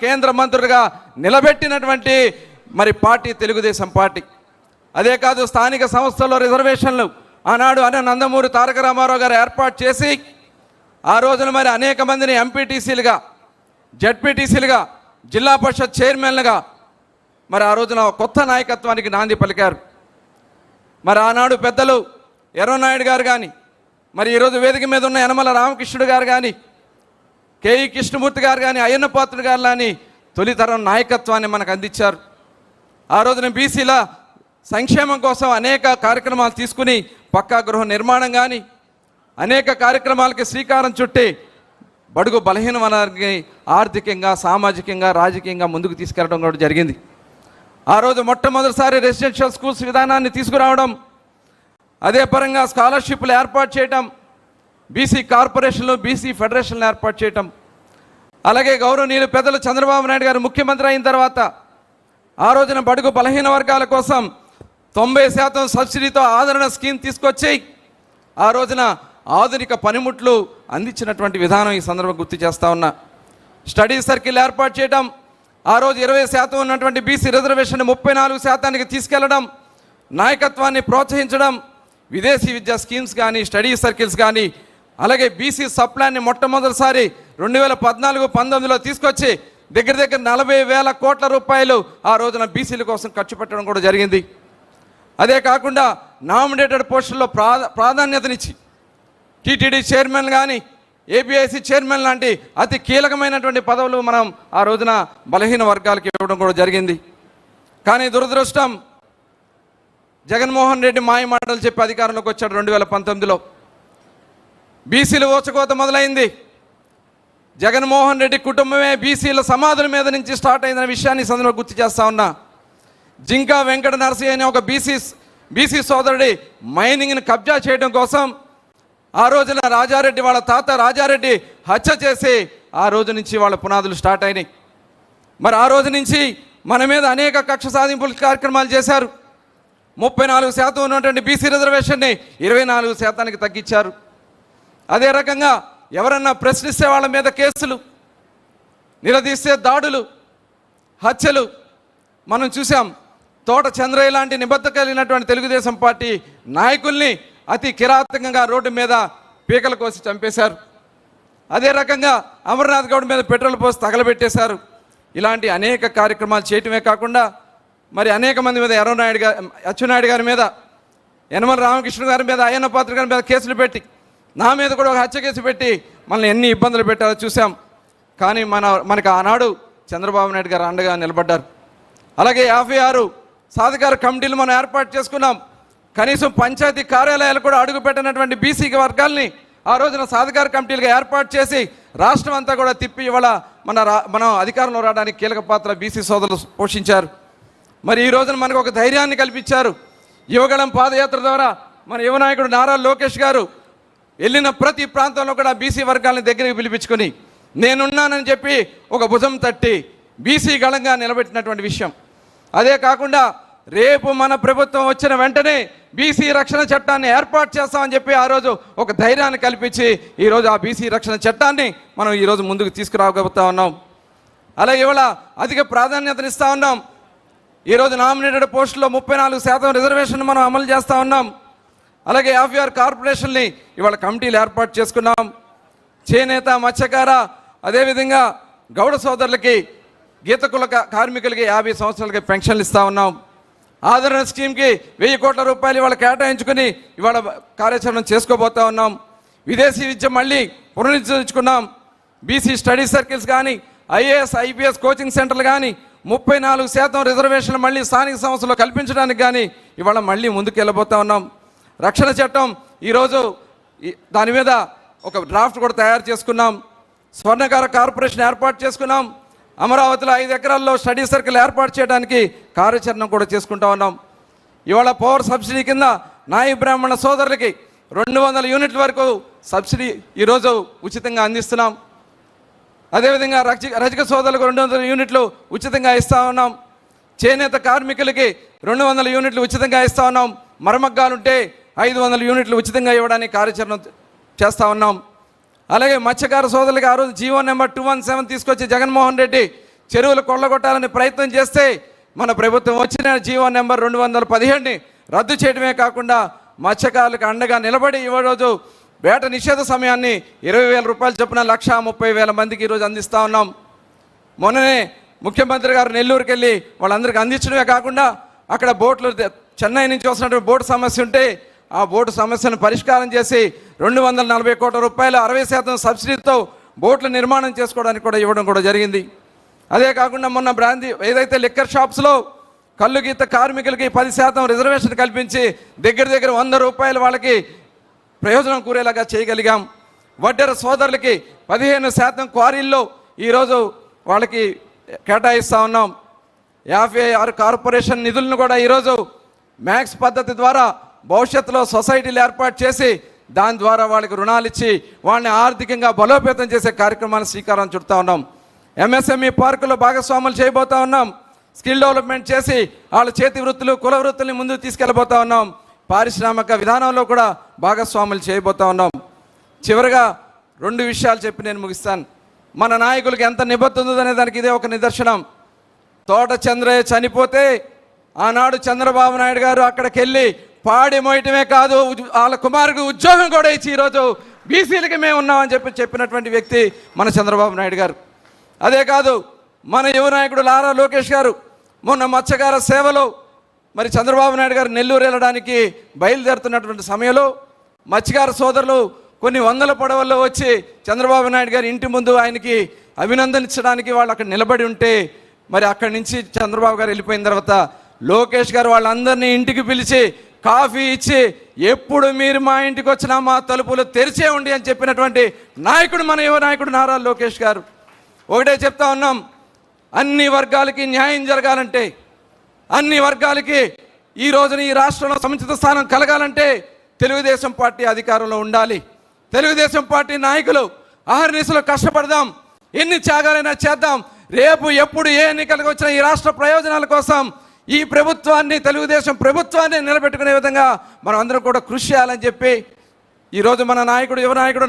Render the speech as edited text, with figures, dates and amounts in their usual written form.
కేంద్ర మంత్రులుగా నిలబెట్టినటువంటి మరి పార్టీ తెలుగుదేశం పార్టీ. అదే కాదు, స్థానిక సంస్థల్లో రిజర్వేషన్లు ఆనాడు నందమూరి తారక రామారావు గారు ఏర్పాటు చేసి ఆ రోజున మరి అనేక మందిని ఎంపీటీసీలుగా, జడ్పీటీసీలుగా, జిల్లా పరిషత్ చైర్మన్లుగా మరి ఆ రోజున కొత్త నాయకత్వానికి నాంది పలికారు. మరి ఆనాడు పెద్దలు ఎర్రనాయుడు గారు కానీ, మరి ఈరోజు వేదిక మీద ఉన్న యనమల రామకృష్ణుడు గారు కానీ, కేఈ కృష్ణమూర్తి గారు కానీ, అయ్యన్న పాత్రుడు గారు కానీ తొలితరం నాయకత్వాన్ని మనకు అందించారు. ఆ రోజున బీసీల సంక్షేమం కోసం అనేక కార్యక్రమాలు తీసుకుని పక్కా గృహ నిర్మాణం కానీ అనేక కార్యక్రమాలకి శ్రీకారం చుట్టి బడుగు బలహీన వర్గాన్ని ఆర్థికంగా, సామాజికంగా, రాజకీయంగా ముందుకు తీసుకెళ్లడం కూడా జరిగింది. ఆ రోజు మొట్టమొదటిసారి రెసిడెన్షియల్ స్కూల్స్ విధానాన్ని తీసుకురావడం, అదే పరంగా స్కాలర్షిప్లు ఏర్పాటు చేయటం, బీసీ కార్పొరేషన్లు, బీసీ ఫెడరేషన్లు ఏర్పాటు చేయటం, అలాగే గౌరవనీయులు పెద్దలు చంద్రబాబు నాయుడు గారు ముఖ్యమంత్రి అయిన తర్వాత ఆ రోజున బడుగు బలహీన వర్గాల కోసం 90% సబ్సిడీతో ఆదరణ స్కీమ్ తీసుకొచ్చి ఆ రోజున ఆధునిక పనిముట్లు అందించినటువంటి విధానం ఈ సందర్భంగా గుర్తు చేస్తూ ఉన్నా. స్టడీ సర్కిల్ ఏర్పాటు చేయడం, ఆ రోజు 20% ఉన్నటువంటి బీసీ రిజర్వేషన్ 34%కి తీసుకెళ్లడం, నాయకత్వాన్ని ప్రోత్సహించడం, విదేశీ విద్యా స్కీమ్స్ కానీ, స్టడీ సర్కిల్స్ కానీ, అలాగే బీసీ సప్లాన్ని మొట్టమొదటిసారి 2014-19లో తీసుకొచ్చి దగ్గర 40,000 కోట్ల రూపాయలు ఆ రోజున బీసీల కోసం ఖర్చు పెట్టడం కూడా జరిగింది. అదే కాకుండా నామినేటెడ్ పోస్టుల్లో ప్రాధాన్యతనిచ్చి టీటీడీ చైర్మన్ కానీ, ఏబీఐసి చైర్మన్ లాంటి అతి కీలకమైనటువంటి పదవులు మనం ఆ రోజున బలహీన వర్గాలకు ఇవ్వడం కూడా జరిగింది. కానీ దురదృష్టం, జగన్మోహన్ రెడ్డి మాయ మాటలు చెప్పి అధికారంలోకి వచ్చాడు 2019లో. బీసీలు ఓచకోత మొదలైంది. జగన్మోహన్ రెడ్డి కుటుంబమే బీసీల సమాధుల మీద నుంచి స్టార్ట్ అయిన విషయాన్ని సందర్భంగా గుర్తు చేస్తా ఉన్నా. జింకా వెంకట నరసయ్య అనే ఒక బీసీ సోదరుడి మైనింగ్ని కబ్జా చేయడం కోసం ఆ రోజున రాజారెడ్డి వాళ్ళ తాత రాజారెడ్డి హత్య చేసి ఆ రోజు నుంచి వాళ్ళ పునాదులు స్టార్ట్ అయినాయి. మరి ఆ రోజు నుంచి మన మీద అనేక కక్ష సాధింపుల కార్యక్రమాలు చేశారు. 34% ఉన్నటువంటి బీసీ రిజర్వేషన్ని 24%కి తగ్గించారు. అదే రకంగా ఎవరన్నా ప్రశ్నిస్తే వాళ్ళ మీద కేసులు, నిలదీస్తే దాడులు, హత్యలు మనం చూసాం. తోట చంద్రయ్య లాంటి నిబద్ధత కలిగినటువంటి తెలుగుదేశం పార్టీ నాయకుల్ని అతి కిరాతకంగా రోడ్డు మీద పీకలు కోసి చంపేశారు. అదే రకంగా అమర్నాథ్ గౌడ్ మీద పెట్రోల్ పోసి తగలబెట్టేశారు. ఇలాంటి అనేక కార్యక్రమాలు చేయటమే కాకుండా మరి అనేక మంది మీద అచ్చెన్నాయుడు గారి మీద, యనమల రామకృష్ణ గారి మీద, అయ్యన్న పాత్ర గారి మీద కేసులు పెట్టి, నా మీద కూడా ఒక హత్య కేసు పెట్టి మనల్ని ఎన్ని ఇబ్బందులు పెట్టారో చూసాం. కానీ మనకు ఆనాడు చంద్రబాబు నాయుడు గారు అండగా నిలబడ్డారు. అలాగే 56 సాధికార కమిటీలు మనం ఏర్పాటు చేసుకున్నాం. కనీసం పంచాయతీ కార్యాలయాలు కూడా అడుగు పెట్టినటువంటి బీసీ వర్గాల్ని ఆ రోజున సాధికార కమిటీలుగా ఏర్పాటు చేసి రాష్ట్రం అంతా కూడా తిప్పి ఇవాళ మనం అధికారంలో రావడానికి కీలక పాత్ర బీసీ సోదరులు పోషించారు. మరి ఈ రోజున మనకు ఒక ధైర్యాన్ని కల్పించారు. యువగళం పాదయాత్ర ద్వారా మన యువ నాయకుడు నారా లోకేష్ గారు వెళ్ళిన ప్రతి ప్రాంతంలో కూడా బీసీ వర్గాలని దగ్గరికి పిలిపించుకొని నేనున్నానని చెప్పి ఒక భుజం తట్టి బీసీ గళంగా నిలబెట్టినటువంటి విషయం. అదే కాకుండా రేపు మన ప్రభుత్వం వచ్చిన వెంటనే బీసీ రక్షణ చట్టాన్ని ఏర్పాటు చేస్తామని చెప్పి ఆ రోజు ఒక ధైర్యాన్ని కల్పించి ఈరోజు ఆ బీసీ రక్షణ చట్టాన్ని మనం ఈరోజు ముందుకు తీసుకురాగలుగుతా ఉన్నాం. అలాగే ఇవాళ అధిక ప్రాధాన్యతనిస్తూ ఉన్నాం. ఈరోజు నామినేటెడ్ పోస్టుల్లో 34% రిజర్వేషన్ మనం అమలు చేస్తూ ఉన్నాం. అలాగే 56 కార్పొరేషన్ని ఇవాళ కమిటీలు ఏర్పాటు చేసుకున్నాం. చేనేత, మత్స్యకార, అదేవిధంగా గౌడ సోదరులకి, గీత కుల కార్మికులకి 50 సంవత్సరాలకి పెన్షన్లు ఇస్తూ ఉన్నాం. ఆదరణ స్కీమ్కి 1000 కోట్ల రూపాయలు ఇవాళ కేటాయించుకుని ఇవాళ కార్యాచరణ చేసుకోబోతా ఉన్నాం. విదేశీ విద్య మళ్ళీ పునరుద్ధరించుకున్నాం. బీసీ స్టడీ సర్కిల్స్ కానీ, ఐఏఎస్, ఐపీఎస్ కోచింగ్ సెంటర్లు కానీ 34% రిజర్వేషన్లు మళ్ళీ స్థానిక సంస్థలో కల్పించడానికి కానీ ఇవాళ మళ్ళీ ముందుకు వెళ్ళబోతా ఉన్నాం. రక్షణ చట్టం ఈరోజు దాని మీద ఒక డ్రాఫ్ట్ కూడా తయారు చేసుకున్నాం. స్వర్ణకార కార్పొరేషన్ ఏర్పాటు చేసుకున్నాం. అమరావతిలో 5 ఎకరాల్లో స్టడీ సర్కిల్ ఏర్పాటు చేయడానికి కార్యాచరణ కూడా చేసుకుంటా ఉన్నాం. ఇవాళ పవర్ సబ్సిడీ కింద నాయి బ్రాహ్మణ సోదరులకి 200 యూనిట్ల వరకు సబ్సిడీ ఈరోజు ఉచితంగా అందిస్తున్నాం. అదేవిధంగా రజక సోదరులకు 200 యూనిట్లు ఉచితంగా ఇస్తూ ఉన్నాం. చేనేత కార్మికులకి 200 యూనిట్లు ఉచితంగా ఇస్తూ ఉన్నాం. మరమగ్గాలుంటే 500 యూనిట్లు ఉచితంగా ఇవ్వడానికి కార్యాచరణ చేస్తూ ఉన్నాం. అలాగే మత్స్యకార సోదరులకి ఆ రోజు జీవో నెంబర్ 217 తీసుకొచ్చి జగన్మోహన్ రెడ్డి చెరువులు కొల్లగొట్టాలని ప్రయత్నం చేస్తే మన ప్రభుత్వం వచ్చిన జీవో నెంబర్ 217ని రద్దు చేయడమే కాకుండా మత్స్యకారులకు అండగా నిలబడి ఈరోజు వేట నిషేధ సమయాన్ని 20,000 రూపాయలు చొప్పున 130,000 మందికి ఈరోజు అందిస్తూ ఉన్నాం. మొన్ననే ముఖ్యమంత్రి గారు నెల్లూరుకి వెళ్ళి వాళ్ళందరికీ అందించడమే కాకుండా అక్కడ బోట్లు చెన్నై నుంచి వస్తున్నటువంటి బోటు సమస్య ఉంటే ఆ బోటు సమస్యను పరిష్కారం చేసి 240 కోట్ల రూపాయలు 60% సబ్సిడీతో బోట్ల నిర్మాణం చేసుకోవడానికి కూడా ఇవ్వడం కూడా జరిగింది. అదే కాకుండా మొన్న బ్రాందీ ఏదైతే లిక్కర్ షాప్స్లో కళ్ళు గీత కార్మికులకి 10% రిజర్వేషన్ కల్పించి దగ్గర 100 రూపాయలు వాళ్ళకి ప్రయోజనం కూరేలాగా చేయగలిగాం. వడ్డెర సోదరులకి 15% క్వారీల్లో ఈరోజు వాళ్ళకి కేటాయిస్తూ ఉన్నాం. 56 కార్పొరేషన్ నిధులను కూడా ఈరోజు మ్యాక్స్ పద్ధతి ద్వారా భవిష్యత్తులో సొసైటీలు ఏర్పాటు చేసి దాని ద్వారా వాళ్ళకి రుణాలు ఇచ్చి వాళ్ళని ఆర్థికంగా బలోపేతం చేసే కార్యక్రమాన్ని శ్రీకారం చుడతా ఉన్నాం. ఎంఎస్ఎంఈ పార్కులో భాగస్వాములు చేయబోతా ఉన్నాం. స్కిల్ డెవలప్మెంట్ చేసి వాళ్ళ చేతి వృత్తులు కుల వృత్తుల్ని ముందుకు తీసుకెళ్ళబోతా ఉన్నాం. పారిశ్రామిక విధానంలో కూడా భాగస్వాములు చేయబోతా ఉన్నాం. చివరిగా 2 విషయాలు చెప్పి నేను ముగిస్తాను. మన నాయకులకి ఎంత నిబద్ధత ఉందనే దానికి ఇదే ఒక నిదర్శనం. తోట చంద్రయ్య చనిపోతే ఆనాడు చంద్రబాబు నాయుడు గారు అక్కడికి వెళ్ళి పాడి మోయటమే కాదు వాళ్ళ కుమారుడికి ఉద్యోగం కూడా ఇచ్చి ఈరోజు బీసీలకి మేము ఉన్నామని చెప్పినటువంటి వ్యక్తి మన చంద్రబాబు నాయుడు గారు. అదే కాదు మన యువ నాయకుడు నారా లోకేష్ గారు మొన్న మత్స్యకార సేవలో మరి చంద్రబాబు నాయుడు గారు నెల్లూరు వెళ్ళడానికి బయలుదేరుతున్నటువంటి సమయంలో మత్స్యకార సోదరులు కొన్ని వందల పడవల్లో వచ్చి చంద్రబాబు నాయుడు గారి ఇంటి ముందు ఆయనకి అభినందనించడానికి వాళ్ళు అక్కడ నిలబడి ఉంటే మరి అక్కడి నుంచి చంద్రబాబు గారు వెళ్ళిపోయిన తర్వాత లోకేష్ గారు వాళ్ళందరినీ ఇంటికి పిలిచి కాఫీ ఇచ్చి ఎప్పుడు మీరు మా ఇంటికి వచ్చినా మా తలుపులు తెరిచే ఉండి అని చెప్పినటువంటి నాయకుడు మన యువ నాయకుడు నారా లోకేష్ గారు. ఒకటే చెప్తా ఉన్నాం, అన్ని వర్గాలకి న్యాయం జరగాలంటే, అన్ని వర్గాలకి ఈ రోజున ఈ రాష్ట్రంలో సముచిత స్థానం కలగాలంటే తెలుగుదేశం పార్టీ అధికారంలో ఉండాలి. తెలుగుదేశం పార్టీ నాయకులు అహర్నిశలు కష్టపడదాం, ఎన్ని త్యాగాలైనా చేద్దాం. రేపు ఎప్పుడు ఏ ఎన్నికలకు వచ్చినా ఈ రాష్ట్ర ప్రయోజనాల కోసం ఈ ప్రభుత్వాన్ని తెలుగుదేశం ప్రభుత్వాన్ని నిలబెట్టుకునే విధంగా మనం అందరం కూడా కృషి చేయాలని చెప్పి ఈరోజు మన నాయకుడు యువ నాయకుడు